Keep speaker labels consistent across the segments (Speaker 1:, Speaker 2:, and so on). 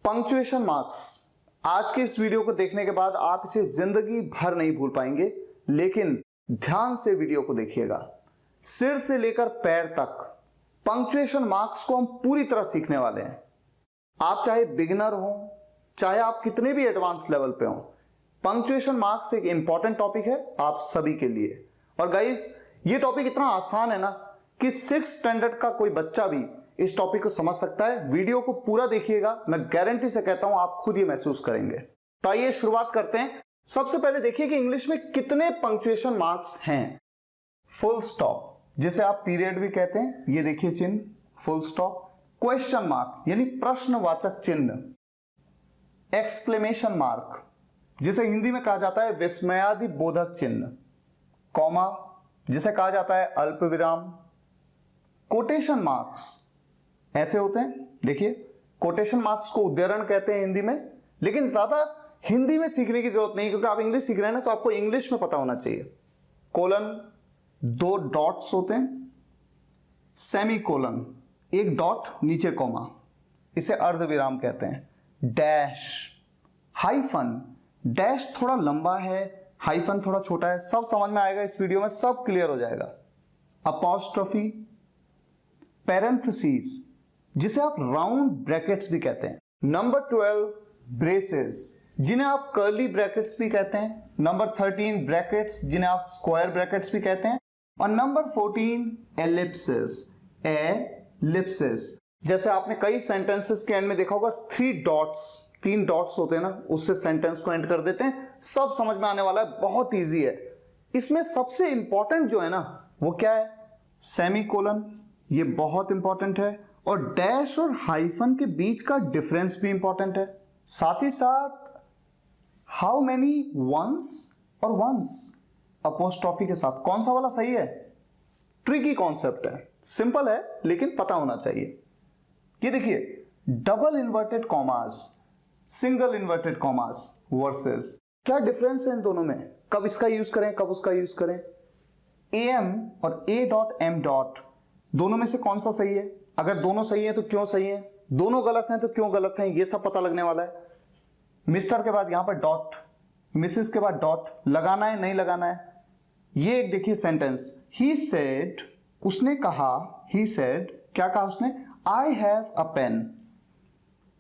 Speaker 1: Punctuation marks. आज के इस वीडियो को देखने के बाद आप इसे जिंदगी भर नहीं भूल पाएंगे, लेकिन ध्यान से वीडियो को देखिएगा, सिर से लेकर पैर तक पंक्चुएशन मार्क्स को हम पूरी तरह सीखने वाले हैं। आप चाहे बिगिनर हो, चाहे आप कितने भी एडवांस लेवल पे हो, पंक्चुएशन मार्क्स एक इंपॉर्टेंट टॉपिक है आप सभी के लिए। और गाइस, ये टॉपिक इतना आसान है ना कि 6th स्टैंडर्ड का कोई बच्चा भी इस टॉपिक को समझ सकता है। वीडियो को पूरा देखिएगा, मैं गारंटी से कहता हूं आप खुद ये महसूस करेंगे। तो आइए शुरुआत करते हैं। सबसे पहले देखिए कि इंग्लिश में कितने पंक्चुएशन मार्क्स हैं। फुल स्टॉप, जिसे आप पीरियड भी कहते हैं, ये देखिए चिन्ह फुल स्टॉप। क्वेश्चन मार्क यानी प्रश्नवाचक चिन्ह। एक्सक्लेमेशन मार्क, जिसे हिंदी में कहा जाता है विस्मयादि बोधक चिन्ह। कॉमा, जिसे कहा जाता है अल्प विराम। कोटेशन मार्क्स ऐसे होते हैं, देखिए कोटेशन मार्क्स को उद्धरण कहते हैं हिंदी में, लेकिन ज्यादा हिंदी में सीखने की जरूरत नहीं, क्योंकि आप इंग्लिश सीख रहे हैं ना, तो आपको इंग्लिश में पता होना चाहिए। कोलन, 2 डॉट्स होते हैं। सेमी कोलन, 1 डॉट नीचे कॉमा, इसे अर्धविराम कहते हैं। डैश, हाइफन, डैश थोड़ा लंबा है, हाइफन थोड़ा छोटा है, सब समझ में आएगा इस वीडियो में, सब क्लियर हो जाएगा। अपॉस्ट्रोफी, पैरेंथेसिस, जिसे आप राउंड ब्रैकेट्स भी कहते हैं। नंबर 12 ब्रेसेस, जिन्हें आप कर्ली ब्रैकेट्स भी कहते हैं। नंबर 13 ब्रैकेट्स, जिन्हें आप स्क्वायर ब्रैकेट्स भी कहते हैं। और नंबर 14 एलिप्सिस, एलिप्सिस, जैसे आपने कई सेंटेंसेस के एंड में देखा होगा 3 डॉट्स होते हैं ना, उससे सेंटेंस को एंड कर देते हैं। सब समझ में आने वाला है, बहुत ईजी है। इसमें सबसे इंपॉर्टेंट जो है ना, वो क्या है? सेमी कोलन, ये बहुत इंपॉर्टेंट है। और डैश और हाइफन के बीच का डिफरेंस भी इंपॉर्टेंट है। साथ ही साथ हाउ मेनी वंस और वंस अपोस्ट्रोफी के साथ कौन सा वाला सही है? ट्रिकी कॉन्सेप्ट है, सिंपल है लेकिन पता होना चाहिए। ये देखिए, double inverted commas, single inverted commas versus, क्या डिफरेंस है इन दोनों में? कब इसका यूज करें, कब उसका यूज करें? एम और ए डॉट एम डॉट, दोनों में से कौन सा सही है? अगर दोनों सही है तो क्यों सही है, दोनों गलत हैं तो क्यों गलत हैं, ये सब पता लगने वाला है। मिस्टर के बाद यहां पर डॉट, मिसेस के बाद डॉट, लगाना है नहीं लगाना है। ये एक देखिए सेंटेंस, ही सेड, उसने कहा, ही सेड, क्या कहा उसने? I have a pen.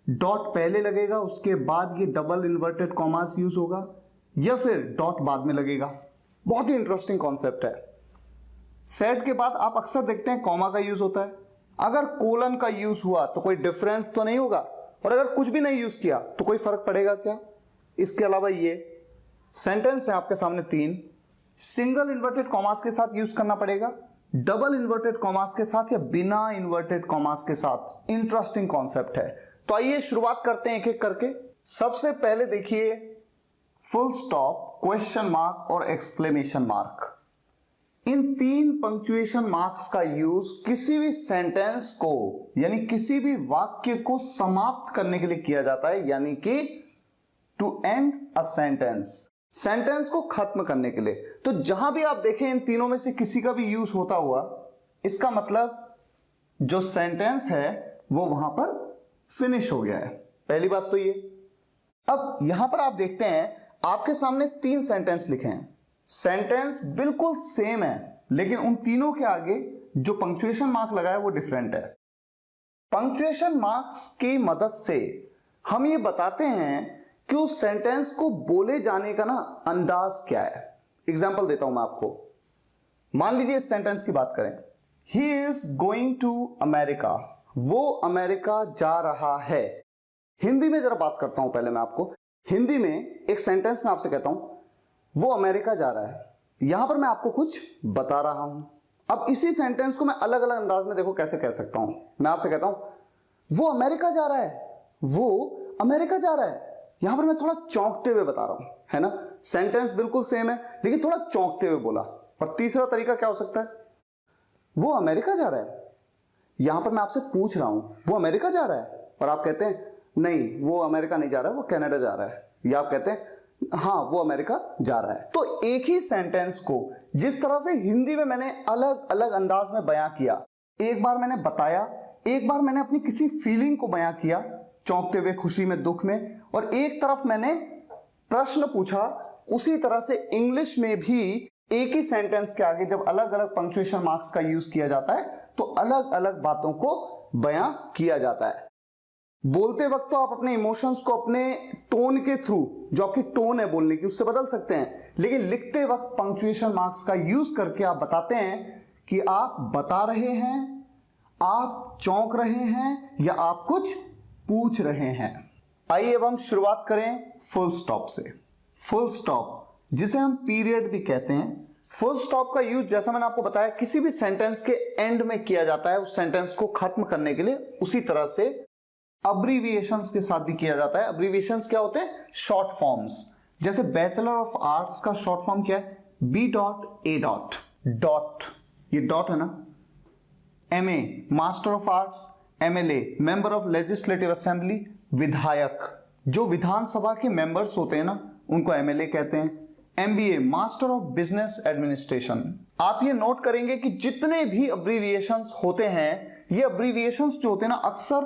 Speaker 1: Dot पहले लगेगा, उसके बाद ये डबल इन्वर्टेड कॉमास यूज होगा, या फिर डॉट बाद में लगेगा। बहुत ही इंटरेस्टिंग कॉन्सेप्ट है। सेड के बाद आप अक्सर देखते हैं कॉमा का यूज होता है। अगर कोलन का यूज हुआ तो कोई डिफरेंस तो नहीं होगा, और अगर कुछ भी नहीं यूज किया तो कोई फर्क पड़ेगा क्या? इसके अलावा ये सेंटेंस है आपके सामने 3, सिंगल इन्वर्टेड कॉमास के साथ यूज करना पड़ेगा, डबल इन्वर्टेड कॉमास के साथ, या बिना इन्वर्टेड कॉमास के साथ। इंटरेस्टिंग कॉन्सेप्ट है। तो आइए शुरुआत करते हैं एक एक करके। सबसे पहले देखिए फुल स्टॉप, क्वेश्चन मार्क और एक्सक्लेमेशन मार्क। इन 3 पंक्चुएशन मार्क्स का यूज किसी भी सेंटेंस को, यानी किसी भी वाक्य को समाप्त करने के लिए किया जाता है, यानी कि to end a sentence, sentence को खत्म करने के लिए। तो जहां भी आप देखें इन तीनों में से किसी का भी यूज होता हुआ, इसका मतलब जो सेंटेंस है वो वहां पर फिनिश हो गया है। पहली बात तो ये। अब यहां पर आप देखते हैं आपके सामने 3 सेंटेंस लिखे हैं। सेंटेंस बिल्कुल सेम है, लेकिन उन तीनों के आगे जो पंक्चुएशन मार्क लगा है वो डिफरेंट है। पंक्चुएशन मार्क्स की मदद से हम ये बताते हैं कि उस सेंटेंस को बोले जाने का ना अंदाज क्या है। एग्जाम्पल देता हूं मैं आपको। मान लीजिए इस सेंटेंस की बात करें, he is going to America, वो अमेरिका जा रहा है। हिंदी में जरा बात करता हूं पहले मैं आपको। हिंदी में एक सेंटेंस में आपसे कहता हूं वो अमेरिका जा रहा है, यहां पर मैं आपको कुछ बता रहा हूं। अब इसी सेंटेंस को मैं अलग अलग अंदाज में देखो कैसे कह सकता हूं। मैं आपसे कहता हूं वो अमेरिका जा रहा है, वो अमेरिका जा रहा है, यहां पर मैं थोड़ा चौंकते हुए बता रहा हूं, है ना? सेंटेंस बिल्कुल सेम है, लेकिन थोड़ा चौंकते हुए बोला। और तीसरा तरीका क्या हो सकता है? वो अमेरिका जा रहा है, यहां पर मैं आपसे पूछ रहा हूं वो अमेरिका जा रहा है, और आप कहते हैं नहीं वो अमेरिका नहीं जा रहा है, वो कनाडा जा रहा है, या आप कहते हैं हाँ वो अमेरिका जा रहा है। तो एक ही सेंटेंस को जिस तरह से हिंदी में मैंने अलग अलग अंदाज में बयां किया, एक बार मैंने बताया, एक बार मैंने अपनी किसी फीलिंग को बयां किया, चौंकते हुए, खुशी में, दुख में, और एक तरफ मैंने प्रश्न पूछा। उसी तरह से इंग्लिश में भी एक ही सेंटेंस के आगे जब अलग अलग पंक्चुएशन मार्क्स का यूज किया जाता है तो अलग अलग बातों को बयां किया जाता है। बोलते वक्त तो आप अपने इमोशंस को अपने टोन के थ्रू, जो आपकी टोन है बोलने की, उससे बदल सकते हैं, लेकिन लिखते वक्त पंक्चुएशन मार्क्स का यूज करके आप बताते हैं कि आप बता रहे हैं, आप चौंक रहे हैं, या आप कुछ पूछ रहे हैं। आइए अब हम शुरुआत करें फुल स्टॉप से। फुल स्टॉप, जिसे हम पीरियड भी कहते हैं, फुल स्टॉप का यूज जैसा मैंने आपको बताया किसी भी सेंटेंस के एंड में किया जाता है उस सेंटेंस को खत्म करने के लिए। उसी तरह से अब्रीविएशंस के साथ भी किया जाता है। अब्रीविएशंस क्या होते हैं? Short forms. जैसे बैचलर ऑफ आर्ट्स का शॉर्ट फॉर्म क्या है? B dot A dot dot, ये डॉट है ना। MA master of arts, MLA member of legislative assembly, विधायक, जो विधानसभा के मेंबर्स होते हैं ना उनको MLA कहते हैं। MBA master of business administration. आप ये नोट करेंगे कि जितने भी अब्रीविएशंस होते हैं, ये अब्रीविएशंस जो होते हैं ना अक्सर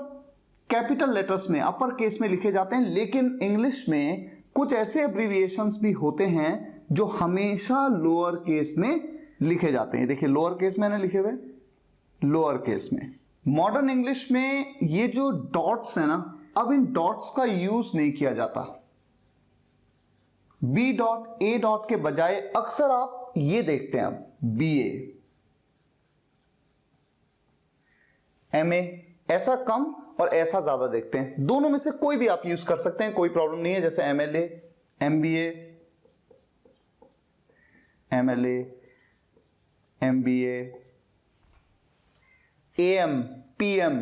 Speaker 1: कैपिटल लेटर्स में, अपर केस में लिखे जाते हैं, लेकिन इंग्लिश में कुछ ऐसे अब्रीविएशंस भी होते हैं जो हमेशा लोअर केस में लिखे जाते हैं। देखिए लोअर केस में लिखे हुए, लोअर केस में। मॉडर्न इंग्लिश में ये जो डॉट्स है ना, अब इन डॉट्स का यूज नहीं किया जाता। बी डॉट ए डॉट के बजाय अक्सर आप ये देखते हैं, अब BA, MA, ऐसा कम और ऐसा ज्यादा देखते हैं। दोनों में से कोई भी आप यूज कर सकते हैं, कोई प्रॉब्लम नहीं है। जैसे MLA, MBA, MLA, MBA, AM, PM,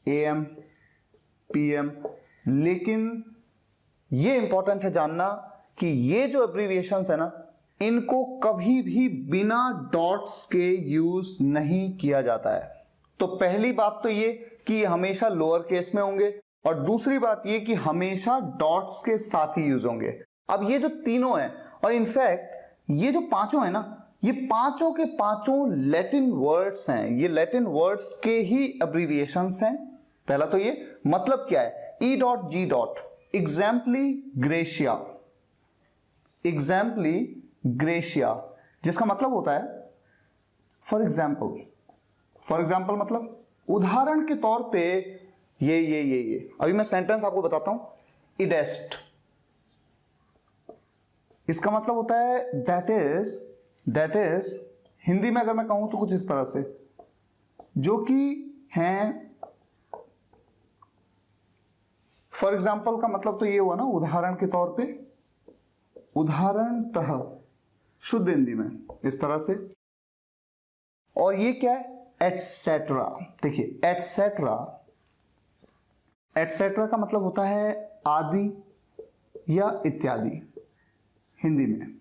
Speaker 1: AM, PM। लेकिन ये इंपॉर्टेंट है जानना कि ये जो एब्रीविएशंस है ना, इनको कभी भी बिना डॉट्स के यूज नहीं किया जाता है। तो पहली बात तो ये कि ये हमेशा लोअर केस में होंगे, और दूसरी बात ये कि हमेशा डॉट्स के साथ ही यूज होंगे। अब ये जो तीनों हैं, और इनफैक्ट ये जो पांचों हैं ना, ये पांचों के पांचों लैटिन वर्ड्स हैं। ये लैटिन वर्ड्स के ही एब्रीविएशंस हैं। पहला तो ये मतलब क्या है? E dot G dot, exempli gratia, एग्जाम्पली gratia, जिसका मतलब होता है फॉर एग्जाम्पल। फॉर एग्जाम्पल मतलब उदाहरण के तौर पे ये। अभी मैं सेंटेंस आपको बताता हूं। इडेस्ट, इसका मतलब होता है दैट इज हिंदी में अगर मैं कहूं तो कुछ इस तरह से, जो कि हैं। फॉर एग्जाम्पल का मतलब तो ये हुआ ना, उदाहरण के तौर पे, उदाहरणतः, शुद्ध हिंदी में इस तरह से। और ये क्या है? एटसेट्रा। देखिए एटसेट्रा, एटसेट्रा का मतलब होता है आदि या इत्यादि हिंदी में,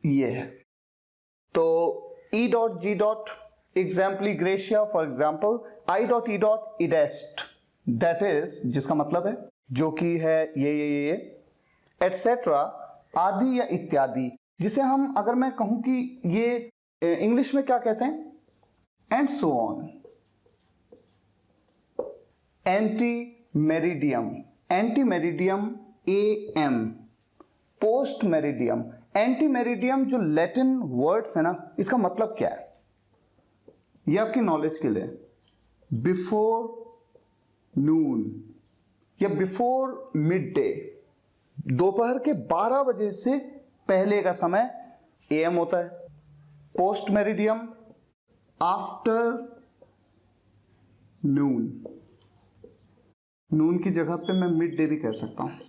Speaker 1: ये है। तो E dot G dot exempli gratia, for example I dot E dot id est, that is, जिसका मतलब है जो कि है ये एटसेट्रा, आदि या इत्यादि, जिसे हम, अगर मैं कहूं कि ये इंग्लिश में क्या कहते हैं? And so on. Anti meridiem, anti meridiem AM, post meridiem. Anti meridiem जो लैटिन वर्ड्स है ना, इसका मतलब क्या है? ये आपकी नॉलेज के लिए, बिफोर नून या बिफोर मिड डे, दोपहर के 12 बजे से पहले का समय AM होता है। पोस्ट मेरिडियम, आफ्टर नून, नून की जगह पे मैं मिड डे भी कह सकता हूं।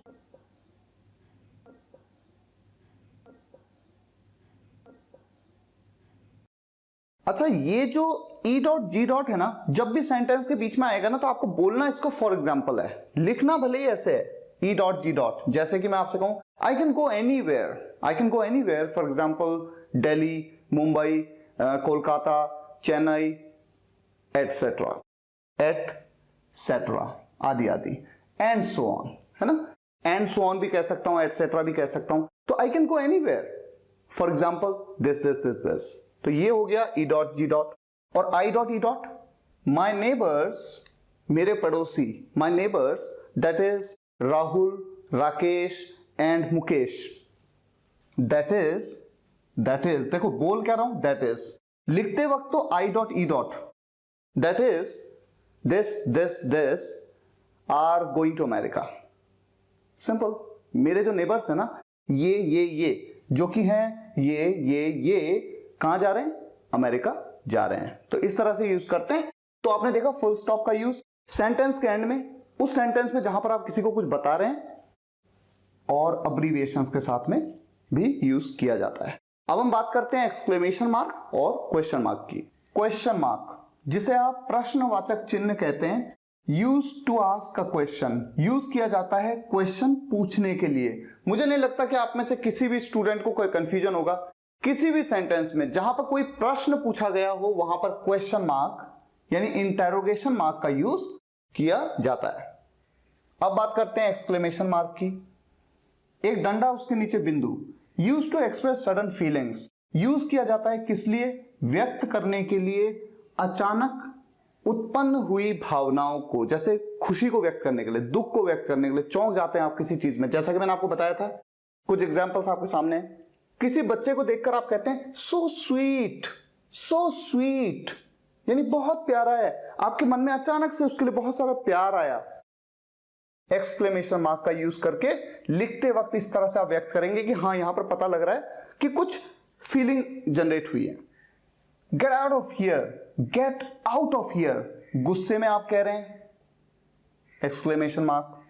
Speaker 1: अच्छा, ये जो E डॉट G डॉट है ना, जब भी सेंटेंस के बीच में आएगा ना तो आपको बोलना इसको फॉर एग्जाम्पल है, लिखना भले ही ऐसे है E डॉट G डॉट। जैसे कि मैं आपसे कहूं I can go anywhere, I can go anywhere, for example Delhi, Mumbai, Kolkata, Chennai, etcetera, etcetera, आदि आदि, एंड सो ऑन, है ना। एंड सो ऑन भी कह सकता हूं, एटसेट्रा भी कह सकता हूं। तो I can go anywhere, for example this this this this. तो ये हो गया E डॉट G डॉट। और आई डॉट ई डॉट, माई नेबर्स, मेरे पड़ोसी, माई neighbours, that is Rahul, Rakesh and Mukesh. That is देखो बोल क्या रहा हूं, दैट इज लिखते वक्त तो I dot E dot, that is this are going to America. Simple. मेरे जो नेबर्स है ना, ये जो कि हैं ये कहां जा रहे हैं, अमेरिका जा रहे हैं। तो इस तरह से यूज करते हैं। तो आपने देखा फुल स्टॉप का यूज सेंटेंस के एंड में, उस सेंटेंस में जहां पर आप किसी को कुछ बता रहे हैं, और अब्रीविएशंस के साथ में भी यूज किया जाता है। अब हम बात करते हैं एक्सक्लेमेशन मार्क और क्वेश्चन मार्क की। क्वेश्चन मार्क, जिसे आप प्रश्नवाचक चिन्ह कहते हैं, use to ask a question, use किया जाता है क्वेश्चन पूछने के लिए। मुझे नहीं लगता कि आप में से किसी भी स्टूडेंट को कोई कंफ्यूजन होगा, किसी भी सेंटेंस में जहां पर कोई प्रश्न पूछा गया हो वहां पर क्वेश्चन मार्क यानी इंटेरोगेशन मार्क का यूज किया जाता है। अब बात करते हैं एक्सक्लेमेशन मार्क की। एक डंडा, उसके नीचे बिंदु, use to express sudden feelings, use किया जाता है किस लिए, व्यक्त करने के लिए अचानक उत्पन्न हुई भावनाओं को, जैसे खुशी को व्यक्त करने के लिए, दुख को व्यक्त करने के लिए, चौंक जाते हैं आप किसी चीज में, जैसा कि मैंने आपको बताया था। कुछ एग्जांपल्स आपके सामने हैं। किसी बच्चे को देखकर आप कहते हैं सो स्वीट, यानी बहुत प्यारा है, आपके मन में अचानक से उसके लिए बहुत सारा प्यार आया। एक्सक्लेमेशन मार्क का यूज करके लिखते वक्त इस तरह से आप व्यक्त करेंगे कि हाँ, यहां पर पता लग रहा है कि कुछ फीलिंग जनरेट हुई है। Get out of here, get out of here, गुस्से में आप कह रहे हैं, exclamation mark.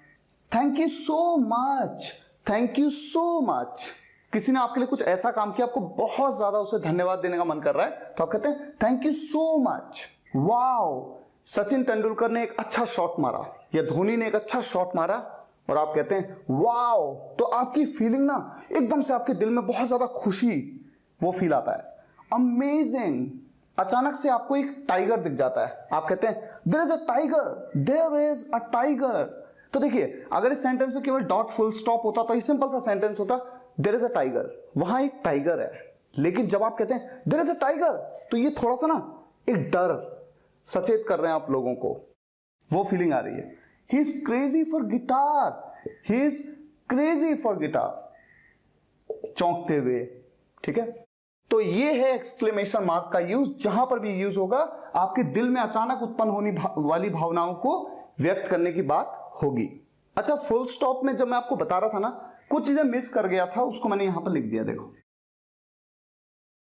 Speaker 1: Thank you so much, thank you so much, किसी ने आपके लिए कुछ ऐसा काम किया, आपको बहुत ज्यादा उसे धन्यवाद देने का मन कर रहा है, तो आप कहते हैं thank you so much. Wow, Sachin Tendulkar ने एक अच्छा शॉट मारा या धोनी ने एक अच्छा शॉट मारा और आप कहते हैं वाओ, तो आपकी फीलिंग ना एकदम से आपके दिल में बहुत ज्यादा खुशी वो फील आता है। अमेजिंग, अचानक से आपको एक टाइगर दिख जाता है, आप कहते हैं there is a tiger, there is a tiger. तो देखिए, अगर इस सेंटेंस में केवल डॉट फुल स्टॉप होता तो ये सिंपल सा सेंटेंस होता, देयर इज अ टाइगर, वहां एक टाइगर है। लेकिन जब आप कहते हैं देयर इज अ टाइगर, तो ये थोड़ा सा ना एक डर सचेत कर रहे हैं आप लोगों को, वो फीलिंग आ रही है। He is crazy for guitar, he is crazy for guitar, चौंकते हुए। ठीक है, तो ये है एक्सक्लेमेशन मार्क का यूज। जहां पर भी यूज होगा आपके दिल में अचानक उत्पन्न होने वाली भावनाओं को व्यक्त करने की बात होगी। अच्छा, फुल स्टॉप में जब मैं आपको बता रहा था ना, कुछ चीजें मिस कर गया था, उसको मैंने यहां पर लिख दिया। देखो,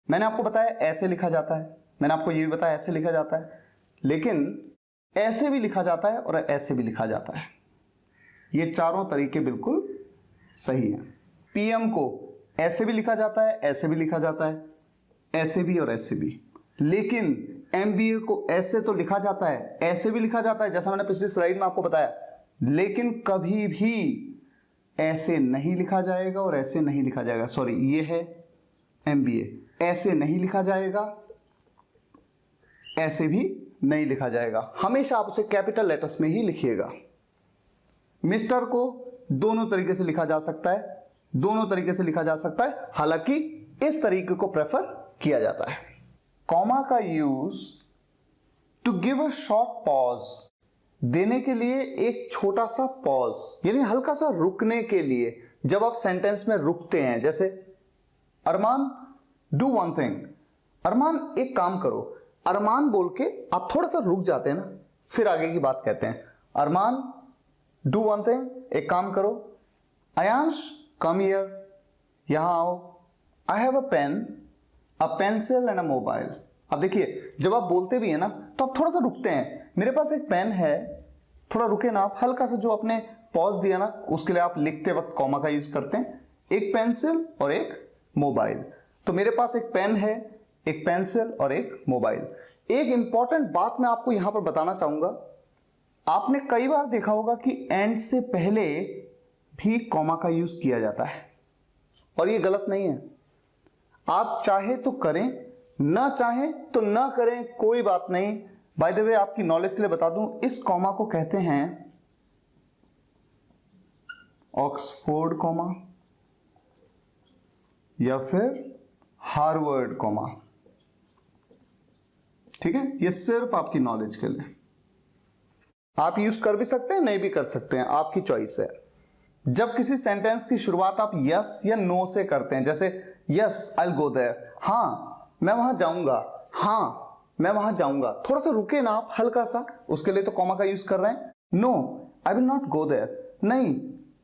Speaker 1: मैंने आपको बताया ऐसे लिखा जाता है, मैंने आपको ये भी बताया ऐसे लिखा जाता है, लेकिन ऐसे भी लिखा जाता है और ऐसे भी लिखा जाता है। ये चारों तरीके बिल्कुल सही हैं। पीएम को ऐसे भी लिखा जाता है, ऐसे भी लिखा जाता है, ऐसे भी और ऐसे भी। लेकिन एमबीए को ऐसे तो लिखा जाता है, ऐसे भी लिखा जाता है, जैसा मैंने पिछली स्लाइड में आपको बताया, लेकिन कभी भी ऐसे नहीं लिखा जाएगा और ऐसे नहीं लिखा जाएगा। सॉरी, ये है एमबीए, ऐसे नहीं लिखा जाएगा, ऐसे भी नहीं लिखा जाएगा। हमेशा आप उसे कैपिटल लेटर्स में ही लिखिएगा। मिस्टर को दोनों तरीके से लिखा जा सकता है, दोनों तरीके से लिखा जा सकता है, हालांकि इस तरीके को प्रेफर किया जाता है। कॉमा का use to give a short pause, देने के लिए एक छोटा सा पॉज, यानी हल्का सा रुकने के लिए। जब आप सेंटेंस में रुकते हैं, जैसे अरमान डू वन थिंग, अरमान एक काम करो, अरमान बोल के आप थोड़ा सा रुक जाते हैं ना, फिर आगे की बात कहते हैं। अरमान डू वन थिंग, एक काम करो। अयांश कम हियर, यहां आओ। I have a pen, a pencil and a mobile. अब देखिए, जब आप बोलते भी है ना, तो आप थोड़ा सा रुकते हैं। मेरे पास एक पेन है, थोड़ा रुके ना आप, हल्का सा जो आपने पॉज दिया ना, उसके लिए आप लिखते वक्त कॉमा का यूज करते हैं। एक पेंसिल और एक मोबाइल, तो मेरे पास एक पेन है, एक पेंसिल और एक मोबाइल। एक इंपॉर्टेंट बात मैं आपको यहां पर बताना चाहूंगा, आपने कई बार देखा होगा कि एंड से पहले भी कॉमा का यूज किया जाता है, और ये गलत नहीं है। आप चाहे तो करें, ना चाहें तो ना करें, कोई बात नहीं। बाय द वे, आपकी नॉलेज के लिए बता दूं, इस कॉमा को कहते हैं ऑक्सफोर्ड कॉमा या फिर हार्वर्ड कॉमा। ठीक है, ये सिर्फ आपकी नॉलेज के लिए। आप यूज कर भी सकते हैं, नहीं भी कर सकते हैं, आपकी चॉइस है। जब किसी सेंटेंस की शुरुआत आप यस या नो से करते हैं, जैसे yes I will go there, हाँ मैं वहां जाऊंगा, हाँ मैं वहां जाऊंगा, थोड़ा सा रुके ना आप, हल्का सा, उसके लिए तो कॉमा का यूज कर रहे हैं। No I will not go there, नहीं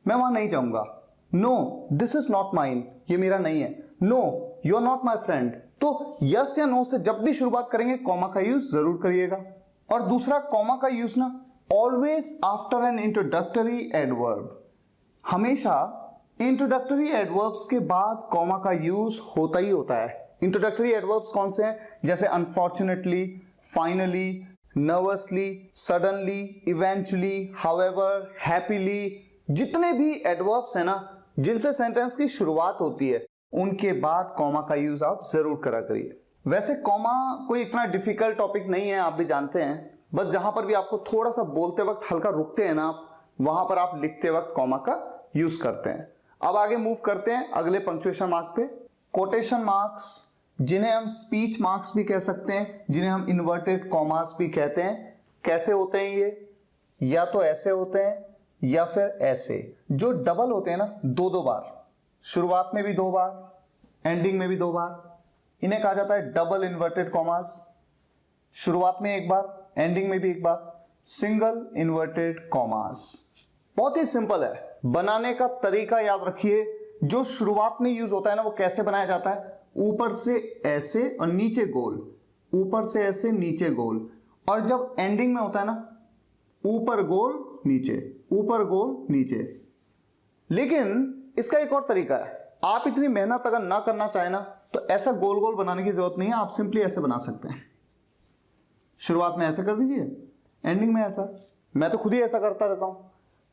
Speaker 1: मैं वहां नहीं जाऊंगा। No this is not mine, ये मेरा नहीं है। No you are not my friend. तो यस या नो से जब भी शुरुआत करेंगे कॉमा का यूज जरूर करिएगा। और दूसरा, कॉमा का यूज ना always after N introductory adverb, हमेशा इंट्रोडक्टरी एडवर्ब्स के बाद कॉमा का यूज होता ही होता है। इंट्रोडक्टरी एडवर्ब्स कौन से हैं? जैसे unfortunately, finally, nervously, suddenly, eventually, however, happily, जितने भी एडवर्ब्स हैं ना जिनसे सेंटेंस की शुरुआत होती है, उनके बाद कॉमा का यूज आप जरूर करा करिए। वैसे कॉमा कोई इतना डिफिकल्ट टॉपिक नहीं है, आप भी जानते हैं, बस जहां पर भी आपको थोड़ा सा बोलते वक्त हल्का रुकते हैं ना आप, वहां पर आप लिखते वक्त कॉमा का यूज करते हैं। अब आगे मूव करते हैं अगले पंक्चुएशन मार्क पे। कोटेशन मार्क्स, जिन्हें हम स्पीच मार्क्स भी कह सकते हैं, जिन्हें हम इन्वर्टेड कॉमास भी कहते हैं। कैसे होते हैं ये? या तो ऐसे होते हैं या फिर ऐसे, जो डबल होते हैं ना, दो दो बार, शुरुआत में भी दो बार, एंडिंग में भी दो बार, इन्हें कहा जाता है डबल इन्वर्टेड कॉमास। शुरुआत में एक बार, एंडिंग में भी एक बार, सिंगल इन्वर्टेड कॉमास। बहुत ही सिंपल है, बनाने का तरीका याद रखिए। जो शुरुआत में यूज होता है ना, वो कैसे बनाया जाता है? ऊपर से ऐसे और नीचे गोल, ऊपर से ऐसे नीचे गोल। और जब एंडिंग में होता है ना, ऊपर गोल नीचे, ऊपर गोल नीचे। लेकिन इसका एक और तरीका है, आप इतनी मेहनत अगर ना करना चाहे ना, तो ऐसा गोल गोल बनाने की जरूरत नहीं है, आप सिंपली ऐसे बना सकते हैं। शुरुआत में ऐसे कर दीजिए, एंडिंग में ऐसा। मैं तो खुद ही ऐसा करता रहता हूं।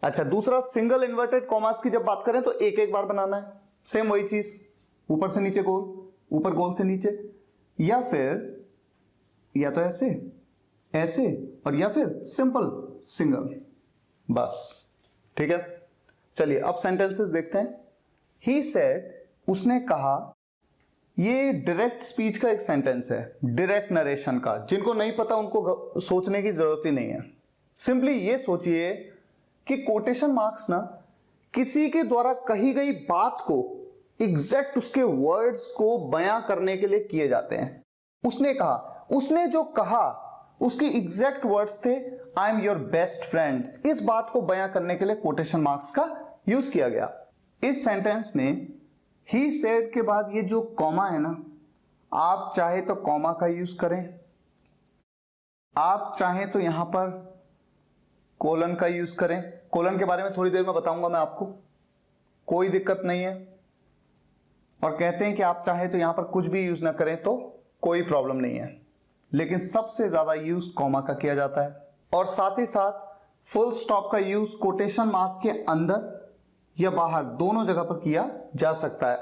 Speaker 1: अच्छा, दूसरा, सिंगल इन्वर्टेड कॉमास की जब बात करें तो एक एक बार बनाना है, सेम वही चीज, ऊपर से नीचे गोल, ऊपर गोल से नीचे, या फिर या तो ऐसे ऐसे, और या फिर सिंपल सिंगल, बस। ठीक है, चलिए अब सेंटेंसेस देखते हैं। ही सेड, उसने कहा, ये डायरेक्ट स्पीच का एक सेंटेंस है, डायरेक्ट नरेशन का। जिनको नहीं पता उनको सोचने की जरूरत ही नहीं है। सिंपली ये सोचिए कि कोटेशन मार्क्स ना किसी के द्वारा कही गई बात को एग्जैक्ट उसके वर्ड्स को बयां करने के लिए किए जाते हैं। उसने कहा, उसने जो कहा उसके एग्जैक्ट वर्ड्स थे, I am your best friend. इस बात को बयां करने के लिए कोटेशन मार्क्स का यूज किया गया। इस सेंटेंस में ही सेड के बाद ये जो कॉमा है ना, आप चाहे तो कॉमा का यूज करें, आप चाहें तो यहां पर कोलन का यूज करें। कोलन के बारे में थोड़ी देर में बताऊंगा मैं आपको, कोई दिक्कत नहीं है। और कहते हैं कि आप चाहे तो यहां पर कुछ भी यूज ना करें तो कोई प्रॉब्लम नहीं है, लेकिन सबसे ज्यादा यूज कॉमा का किया जाता है। और साथ ही साथ फुल स्टॉप का यूज कोटेशन मार्क के अंदर या बाहर, दोनों जगह पर किया जा सकता है।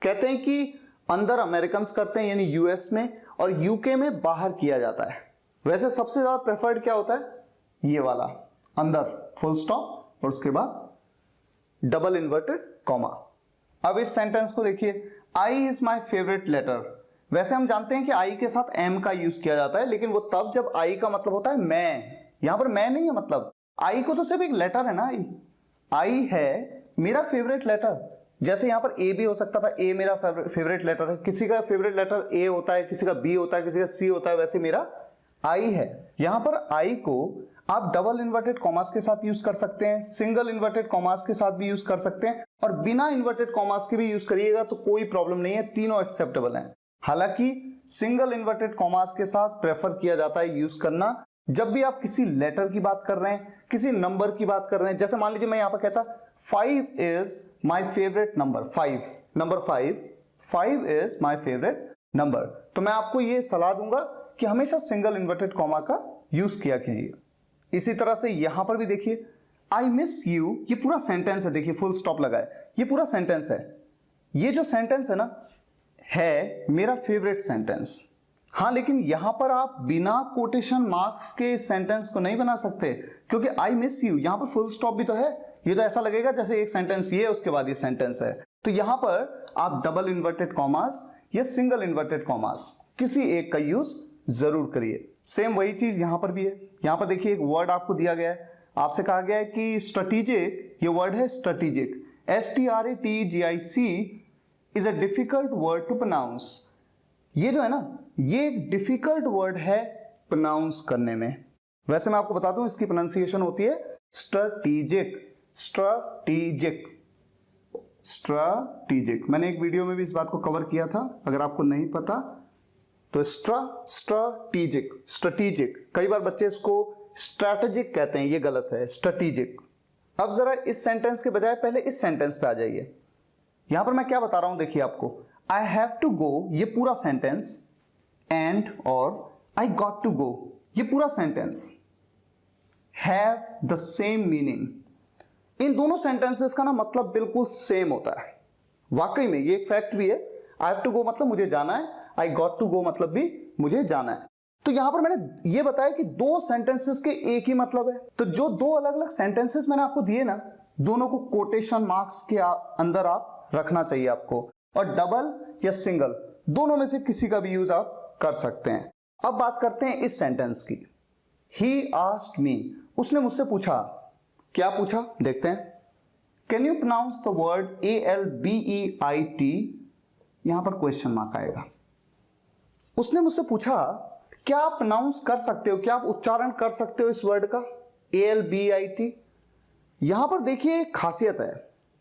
Speaker 1: कहते हैं कि अंदर अमेरिकन करते हैं, यानी यूएस में, और यूके में बाहर किया जाता है। वैसे सबसे ज्यादा प्रेफर्ड क्या होता है? ये वाला, अंदर फुल स्टॉप और उसके बाद डबल इन्वर्टेड कॉमा। अब इस सेंटेंस को देखिए, I is my favourite letter. वैसे हम जानते हैं कि आई के साथ एम का यूज किया जाता है, लेकिन वो तब जब आई का मतलब होता है मैं। यहां पर मैं नहीं है, मतलब आई को तो सिर्फ एक लेटर है ना, आई है मेरा फेवरेट लेटर। जैसे यहां पर ए भी हो सकता था, ए मेरा फेवरेट लेटर है। किसी का फेवरेट लेटर ए होता है, किसी का बी होता है, किसी का सी होता है, वैसे मेरा आई है। यहां पर आई को आप डबल इन्वर्टेड कॉमास के साथ यूज कर सकते हैं, सिंगल इन्वर्टेड कॉमास के साथ भी यूज कर सकते हैं, और बिना इन्वर्टेड कॉमास के भी यूज करिएगा तो कोई प्रॉब्लम नहीं है, तीनों एक्सेप्टेबल हैं। हालांकि सिंगल इन्वर्टेड कॉमास के साथ प्रेफर किया जाता है यूज करना जब भी आप किसी लेटर की बात कर रहे हैं, किसी नंबर की बात कर रहे हैं। जैसे मान लीजिए मैं यहां पर कहता 5 is my favourite number, 5 number 5 is my favourite number, तो मैं आपको यह सलाह दूंगा कि हमेशा सिंगल इन्वर्टेड कॉमा का यूज किया कीजिए। इसी तरह से यहां पर भी देखिए, आई मिस यू, ये पूरा सेंटेंस है, देखिए फुल स्टॉप लगा है, ये पूरा सेंटेंस है। ये जो सेंटेंस है ना, है मेरा फेवरेट सेंटेंस। हाँ, लेकिन यहां पर आप बिना कोटेशन मार्क्स के सेंटेंस को नहीं बना सकते, क्योंकि आई मिस यू यहां पर फुल स्टॉप भी तो है। ये तो ऐसा लगेगा जैसे एक सेंटेंस ये, उसके बाद ये सेंटेंस है। तो यहां पर आप डबल इन्वर्टेड कॉमास या सिंगल इन्वर्टेड कॉमास किसी एक का यूज जरूर करिए। सेम वही चीज यहां पर भी है। यहां पर देखिए एक वर्ड आपको दिया गया है, आपसे कहा गया है कि स्ट्रेटेजिक, ये वर्ड है strategic, STRATEGIC is a difficult word to pronounce. ये जो है ना, ये एक डिफिकल्ट वर्ड है प्रोनाउंस करने में। वैसे मैं आपको बता दूं इसकी प्रोनाउंसिएशन होती है स्ट्रेटेजिक, स्ट्रेटेजिक, स्ट्रेटेजिक। मैंने एक वीडियो में भी इस बात को कवर किया था, अगर आपको नहीं पता तो स्ट्रेटेजिक, स्ट्रेटेजिक। कई बार बच्चे इसको स्ट्रेटेजिक कहते हैं, ये गलत है, स्ट्रेटेजिक। अब जरा इस सेंटेंस के बजाय पहले इस सेंटेंस पे आ जाइए। यहां पर मैं क्या बता रहा हूं, देखिए आपको, आई हैव टू गो, ये पूरा सेंटेंस, एंड और आई गॉट टू गो, ये पूरा sentence have the same meaning. इन दोनों सेंटेंसेस का ना मतलब बिल्कुल सेम होता है। वाकई में ये एक फैक्ट भी है। आई हैव टू गो मतलब मुझे जाना है, आई गॉट टू गो मतलब भी मुझे जाना है। तो यहां पर मैंने ये बताया कि दो सेंटेंसेस के एक ही मतलब है। तो जो दो अलग अलग सेंटेंसेस मैंने आपको दिए ना, दोनों को कोटेशन मार्क्स के अंदर आप रखना चाहिए आपको, और डबल या सिंगल दोनों में से किसी का भी यूज आप कर सकते हैं। अब बात करते हैं इस सेंटेंस की। ही आस्क्ड मी, उसने मुझसे पूछा। क्या पूछा देखते हैं। Can you pronounce the word ALBEIT, यहां पर क्वेश्चन मार्क आएगा। उसने मुझसे पूछा क्या आप प्रोनाउंस कर सकते हो, क्या आप उच्चारण कर सकते हो इस वर्ड का ALBEIT। यहां पर देखिए एक खासियत है,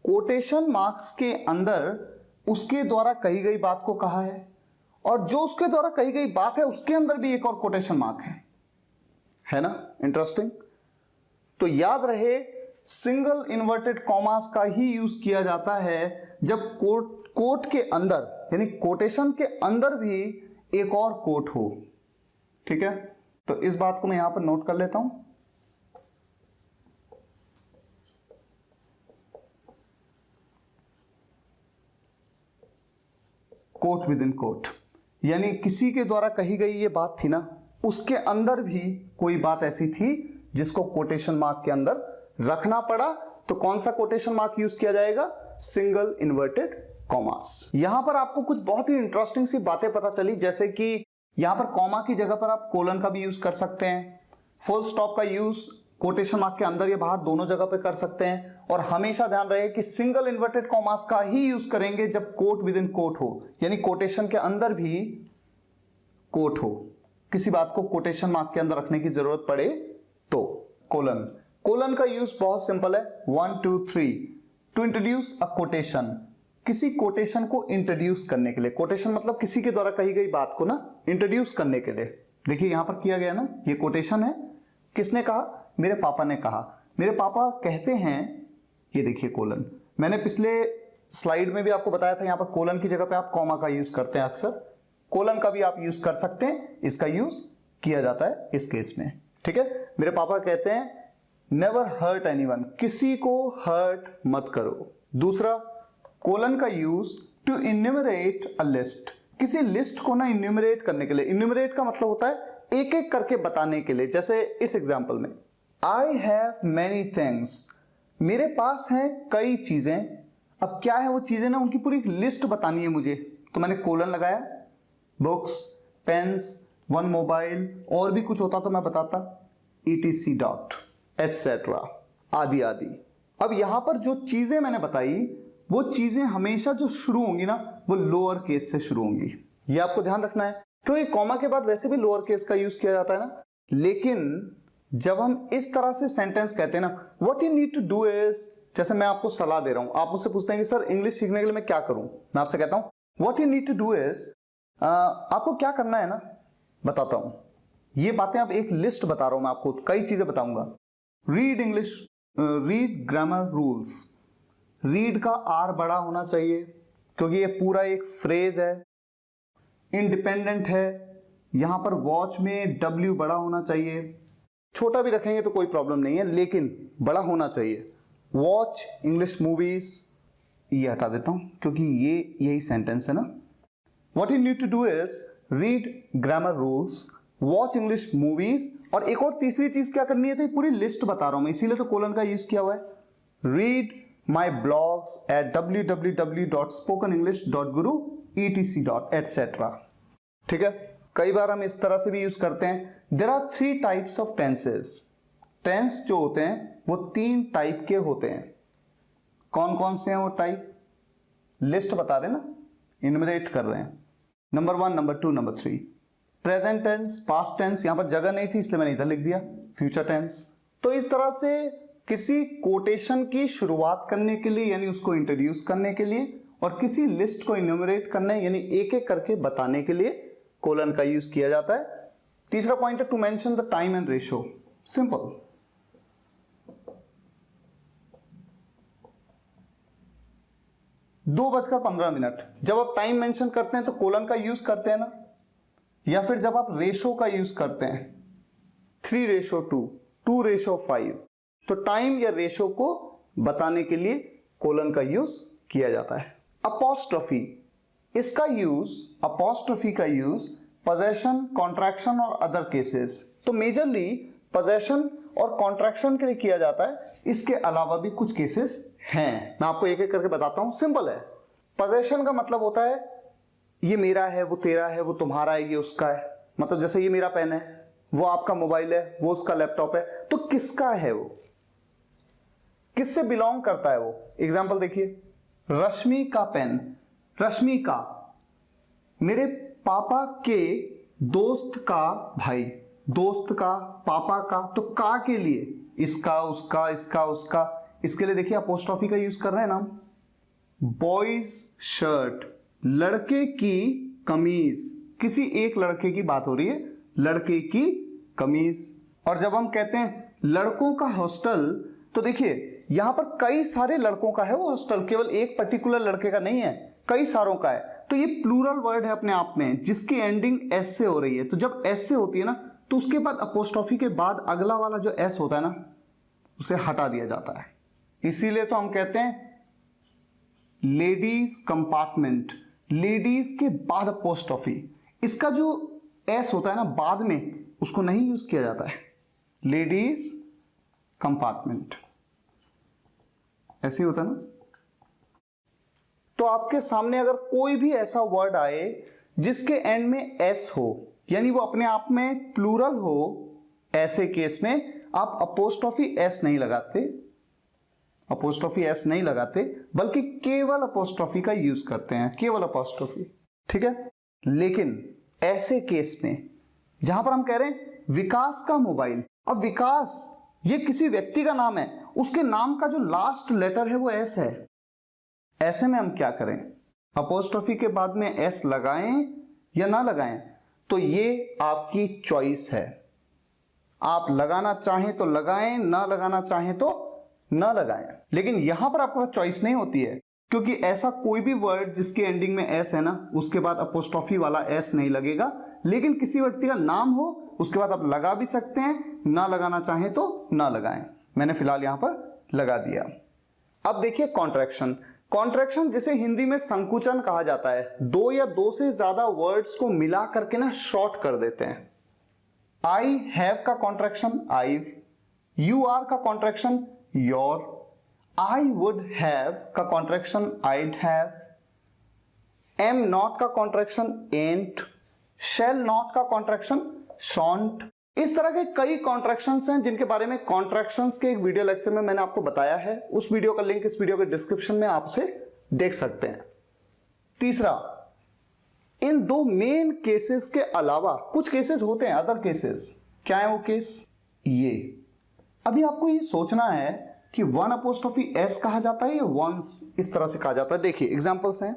Speaker 1: कोटेशन मार्क्स के अंदर उसके द्वारा कही गई बात को कहा है, और जो उसके द्वारा कही गई बात है उसके अंदर भी एक और कोटेशन मार्क है ना, इंटरेस्टिंग। तो याद रहे सिंगल इन्वर्टेड कॉमास का ही यूज किया जाता है जब कोट के अंदर, यानी कोटेशन के अंदर भी एक और कोट हो। ठीक है, तो इस बात को मैं यहां पर नोट कर लेता हूं। कोट विद इन कोट, यानी किसी के द्वारा कही गई ये बात थी ना, उसके अंदर भी कोई बात ऐसी थी जिसको कोटेशन मार्क के अंदर रखना पड़ा। तो कौन सा कोटेशन मार्क यूज किया जाएगा, सिंगल इन्वर्टेड कॉमास। यहां पर आपको कुछ बहुत ही इंटरेस्टिंग सी बातें पता चली, जैसे कि यहां पर कॉमा की जगह पर आप कोलन का भी यूज कर सकते हैं, फुल स्टॉप का यूज कोटेशन मार्क के अंदर या बाहर दोनों जगह पे कर सकते हैं, और हमेशा ध्यान रहे कि सिंगल इन्वर्टेड कॉमास का ही यूज करेंगे जब कोट विद इन कोट हो, यानी कोटेशन के अंदर भी कोट हो, किसी बात को कोटेशन मार्क के अंदर रखने की जरूरत पड़े तो। कोलन, कोलन का यूज बहुत सिंपल है, 1 2 3, टू इंट्रोड्यूस अ कोटेशन, किसी कोटेशन को इंट्रोड्यूस करने के लिए। कोटेशन मतलब किसी के द्वारा कही गई बात को ना इंट्रोड्यूस करने के लिए। देखिए यहां पर किया गया ना, ये कोटेशन है, किसने कहा, मेरे पापा ने कहा, मेरे पापा कहते हैं, ये देखिए कोलन। मैंने पिछले स्लाइड में भी आपको बताया था, यहां पर कोलन की जगह पे आप कॉमा का यूज करते हैं अक्सर, कोलन का भी आप यूज कर सकते हैं, इसका यूज किया जाता है इस केस में। ठीक है, मेरे पापा कहते हैं नेवर हर्ट एनीवन, किसी को हर्ट मत करो। दूसरा, कोलन का use to enumerate a list, किसी लिस्ट को ना इन्यूमरेट करने के लिए। इन्यूमरेट का मतलब होता है एक एक करके बताने के लिए। जैसे इस एग्जांपल में, आई हैव मैनी थिंग्स, मेरे पास है कई चीजें। अब क्या है वो चीजें ना, उनकी पूरी लिस्ट बतानी है मुझे, तो मैंने कोलन लगाया। बुक्स, पेन्स, वन मोबाइल, और भी कुछ होता तो मैं बताता, ETC डॉट एटसेट्रा, आदि आदि। अब यहां पर जो चीजें मैंने बताई, वो चीजें हमेशा जो शुरू होंगी ना, वो लोअर केस से शुरू होंगी। ये आपको ध्यान रखना है, क्योंकि कॉमा के बाद वैसे भी लोअर केस का यूज किया जाता है ना। लेकिन जब हम इस तरह से सेंटेंस कहते हैं ना, what you need to do is, जैसे मैं आपको सलाह दे रहा हूं, आप मुझसे पूछते हैं कि सर इंग्लिश सीखने के लिए मैं क्या करूं, मैं आपसे कहता हूं what you need to do is, आपको क्या करना है ना, बताता हूं। ये बातें अब एक लिस्ट बता रहा हूं मैं आपको, कई चीजें बताऊंगा। Read English, read grammar rules, read का R बड़ा होना चाहिए क्योंकि ये पूरा एक फ्रेज है, इंडिपेंडेंट है। यहां पर वॉच में W बड़ा होना चाहिए, छोटा भी रखेंगे तो कोई प्रॉब्लम नहीं है, लेकिन बड़ा होना चाहिए। वॉच इंग्लिश मूवीज, ये हटा देता हूं क्योंकि ये यही सेंटेंस है ना। What you need to do is read grammar rules, watch English movies, और एक और तीसरी चीज क्या करनी है, तो पूरी लिस्ट बता रहा हूं मैं, इसीलिए तो कोलन का यूज किया हुआ है। Read my blogs at www.spokenenglish.guru etc. ठीक है, कई बार हम इस तरह से भी यूज करते हैं, there are 3 types of tenses. Tense जो होते हैं वो 3 टाइप के होते हैं। कौन कौन से हैं वो टाइप? लिस्ट बता रहे ना, इनमरेट कर रहे हैं। Number 1, number 2, number 3। Present tense, past tense, यहां पर जगह नहीं थी इसलिए मैंने इधर लिख दिया फ्यूचर टेंस। तो इस तरह से किसी कोटेशन की शुरुआत करने के लिए यानी उसको इंट्रोड्यूस करने के लिए और किसी लिस्ट को इन्यूमरेट करने यानी एक एक करके बताने के लिए कोलन का यूज किया जाता है। तीसरा पॉइंट है to mention the time and ratio. Simple. 2:15 जब आप टाइम मेंशन करते हैं तो कोलन का यूज करते हैं ना, या फिर जब आप रेशो का यूज करते हैं 3:2, 2:5, तो टाइम या रेशो को बताने के लिए कोलन का यूज किया जाता है। अपोस्ट्रोफी, इसका यूज, अपोस्ट्रोफी का यूज पोजेशन, कॉन्ट्रैक्शन और अदर केसेस, तो मेजरली पोजेशन और कॉन्ट्रैक्शन के लिए किया जाता है। इसके अलावा भी कुछ केसेस हैं, मैं आपको एक एक करके बताता हूं। सिंपल है। पोजेशन का मतलब होता है ये मेरा है, वो तेरा है, वो तुम्हारा है, ये उसका है। मतलब जैसे ये मेरा पेन है, वो आपका मोबाइल है, वो उसका लैपटॉप है, तो किसका है वो, किससे बिलोंग करता है वो। एग्जाम्पल देखिए, रश्मि का पेन, रश्मि का, मेरे पापा के दोस्त का भाई, दोस्त का, पापा का, तो का के लिए इसका, उसका, इसका, उसका, इसके लिए देखिए अपोस्ट्रोफी का यूज कर रहे हैं ना। बॉयज शर्ट, लड़के की कमीज, किसी एक लड़के की बात हो रही है, लड़के की कमीज। और जब हम कहते हैं लड़कों का हॉस्टल, तो देखिए यहां पर कई सारे लड़कों का है वो हॉस्टल, केवल एक पर्टिकुलर लड़के का नहीं है, कई सारों का है। तो ये प्लूरल वर्ड है अपने आप में, जिसकी एंडिंग एस से हो रही है। तो जब एस से होती है ना, तो उसके बाद अपोस्ट्रोफी के बाद अगला वाला जो एस होता है ना, उसे हटा दिया जाता है। इसीलिए तो हम कहते हैं लेडीज कंपार्टमेंट, लेडीज के बाद अपोस्ट्रोफी। इसका जो एस होता है ना बाद में, उसको नहीं यूज किया जाता है। लेडीज कंपार्टमेंट ऐसे ही होता है ना। तो आपके सामने अगर कोई भी ऐसा वर्ड आए जिसके एंड में एस हो, यानी वो अपने आप में प्लूरल हो, ऐसे केस में आप अपोस्ट्रोफी एस नहीं लगाते, अपोस्ट्रोफी एस नहीं लगाते, बल्कि केवल अपोस्ट्रोफी का यूज करते हैं, केवल अपोस्ट्रोफी। ठीक है। लेकिन ऐसे केस में जहां पर हम कह रहे हैं विकास का मोबाइल, अब विकास ये किसी व्यक्ति का नाम है, उसके नाम का जो लास्ट लेटर है वो एस है। ऐसे में हम क्या करें, अपोस्ट्रोफी के बाद में एस लगाएं या ना लगाएं, तो ये आपकी चॉइस है। आप लगाना चाहें तो लगाएं, ना लगाना चाहें तो ना लगाएं। लेकिन यहां पर आपके पास चॉइस नहीं होती है, क्योंकि ऐसा कोई भी वर्ड जिसके एंडिंग में एस है ना, उसके बाद अपोस्ट्रोफी वाला एस नहीं लगेगा। लेकिन किसी व्यक्ति का नाम हो, उसके बाद आप लगा भी सकते हैं, ना लगाना चाहें तो ना लगाएं। मैंने फिलहाल यहां पर लगा दिया। अब देखिए कॉन्ट्रैक्शन। कॉन्ट्रैक्शन जिसे हिंदी में संकुचन कहा जाता है, 2 या 2 से ज्यादा वर्ड्स को मिला करके ना शॉर्ट कर देते हैं। आई हैव का कॉन्ट्रैक्शन आईव, यू आर का contraction you're, I would have का contraction I'd have, am not का कॉन्ट्रैक्शन एंट, शैल नॉट का कॉन्ट्रैक्शन शॉन्ट। इस तरह के कई कॉन्ट्रैक्शंस हैं जिनके बारे में कॉन्ट्रैक्शंस के एक वीडियो लेक्चर में मैंने आपको बताया है। उस वीडियो का लिंक इस वीडियो के डिस्क्रिप्शन में आप उसे देख सकते हैं। तीसरा, इन 2 मेन केसेस के अलावा कुछ केसेस होते हैं, अदर केसेस। क्या है वो केस? ये अभी आपको ये सोचना है कि वन अपोस्ट्रोफी एस कहा जाता है या वंस इस तरह से कहा जाता है। देखिए एग्जांपल्स हैं,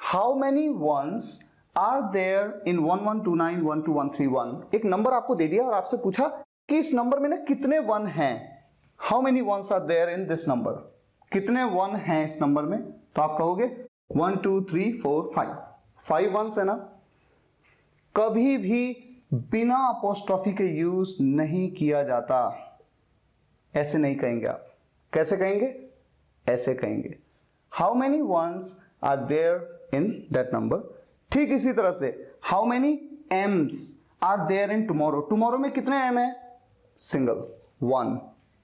Speaker 1: how many ones are there in 11291231। एक नंबर आपको दे दिया और आपसे पूछा कि इस नंबर में ना कितने वन हैं। How many ones are there in this number, कितने वन हैं इस नंबर में, तो आप कहोगे 1 2 3 4 5, 5 वंस है ना। कभी भी बिना अपोस्ट्रोफी के यूज नहीं किया जाता। ऐसे नहीं कहेंगे आप। कैसे कहेंगे? ऐसे कहेंगे, how many ones are there in that number. ठीक इसी तरह से how many Ms are there in tomorrow, tomorrow में कितने एम है? सिंगल, 1।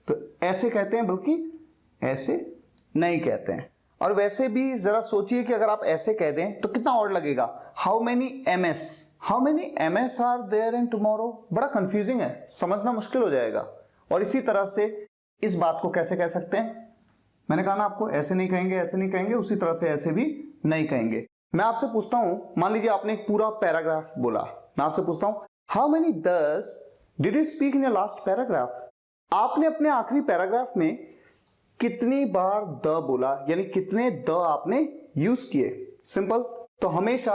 Speaker 1: तो ऐसे कहते हैं, बल्कि ऐसे नहीं कहते हैं। और वैसे भी जरा सोचिए कि अगर आप ऐसे कह दें तो कितना और लगेगा। How many M S, how many MS are there in tomorrow, बड़ा कंफ्यूजिंग है, समझना मुश्किल हो जाएगा। और इसी तरह से इस बात को कैसे कह सकते हैं, मैंने कहा ना आपको, ऐसे नहीं कहेंगे, ऐसे नहीं कहेंगे, उसी तरह से ऐसे भी नहीं कहेंगे। मैं आपसे पूछता हूं, मान लीजिए आपने एक पूरा पैराग्राफ बोला, मैं आपसे पूछता हूं हाउ मेनी दस did you speak in your last paragraph, आपने अपने आखिरी पैराग्राफ में कितनी बार द बोला, यानी कितने द आपने यूज किए। सिंपल। तो हमेशा